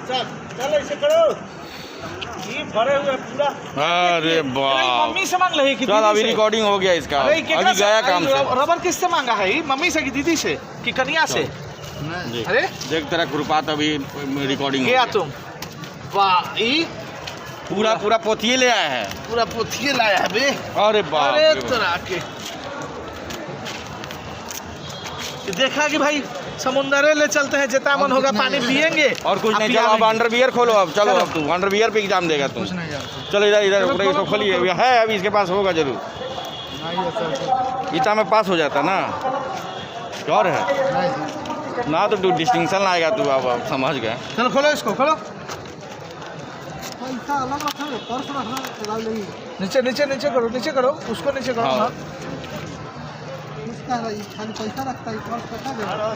चल ऐसे करो, ये भरे हुए पूरा। अरे बाप, मम्मी से मांग ले कि चल अभी रिकॉर्डिंग हो गया इसका, अरे अभी गया काम से। रबर किससे मांगा है? ये मम्मी से कि दीदी से कि कन्या से? अरे देख तेरा खुरपात अभी रिकॉर्डिंग क्या तुम, वाह, ये पूरा पूरा पोथिए ले आया है, पूरा पोथिए लाया है बे। अरे बाप अरे रे बाप। तरह के देखा कि भाई समुंदरे ले चलते हैं, जितना मन होगा पानी पियेंगे और कुछ नहीं। चलो अब अंडरवियर खोलो, अब चलो अब तू अंडरवियर पे एग्जाम देगा तू। चलो इधर इधर पूरा इसको खोलिए, है अभी इसके पास होगा जरूर, इतना में पास हो जाता ना। और है ना तो तू डिस्टिंक्शन लाएगा तू, अब समझ गए। चलो खोलो इसको, खोलो नीचे नीचे नीचे करो, नीचे करो उसको, नीचे करो। हाँ। पैसा रखता है,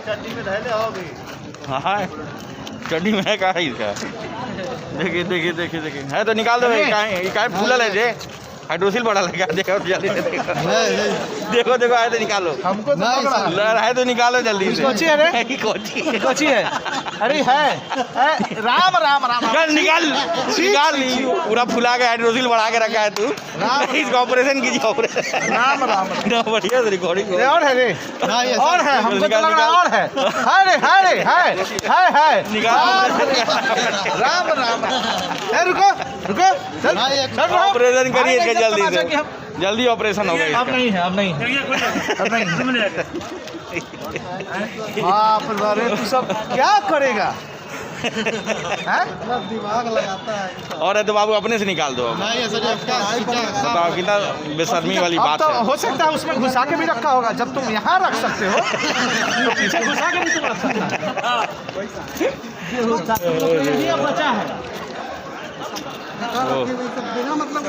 चड्डी में धैले हो भी। हाँ चड्डी में है का है इसका, देखिए देखिए देखिए देखिए, है तो निकाल दो। ये फूलल है जे हाइड्रोसिल बड़ा लगा, देखो जल्दी से देखो देखो, है तो निकालो, हमको तो लग रहा है तो निकालो जल्दी से। कोची है रे? कोची कोची है? अरे है राम राम राम निकाल निकाल निकाल, पूरा फुला के हाइड्रोसिल बढ़ा के रखा है तू। इसका ऑपरेशन कीजिए, ऑपरेशन। राम राम बढ़िया रिकॉर्डिंग और है रे, और है, हमको तो लग रहा और है। है निकाल, राम राम। रुको रुको, चल ऑपरेशन करिए जल्दी से, जल्दी ऑपरेशन हो गया। अब नहीं है, अब नहीं है, अब नहीं है। बाप रे, तू सब क्या करेगा? दिमाग लगाता है। और है तो बाबू अपने से निकाल दो। अब नहीं ऐसा बताओ कितना बेशर्मी वाली अब बात तो है। हो सकता है उसमें घुसा के भी रखा होगा, जब तुम यहाँ रख सकते हो तो पीछे घुसा के भी तुम रख सकते हो। ये बचा है बिना मतलब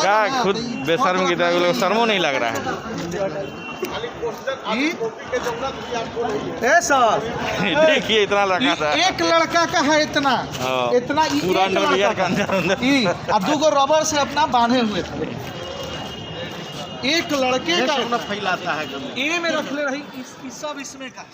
क्या खुद बेशर्म की तरह, शर्मो नहीं लग रहा है। सर देखिए इतना लगा था, एक लड़का का है इतना, हाँ। इतना पूरा अंडरवियर का अंदर और 2 रबर से अपना बांधे हुए थे। एक लड़के का फैलाता है, ये में रख ले रही, सब इसमें का।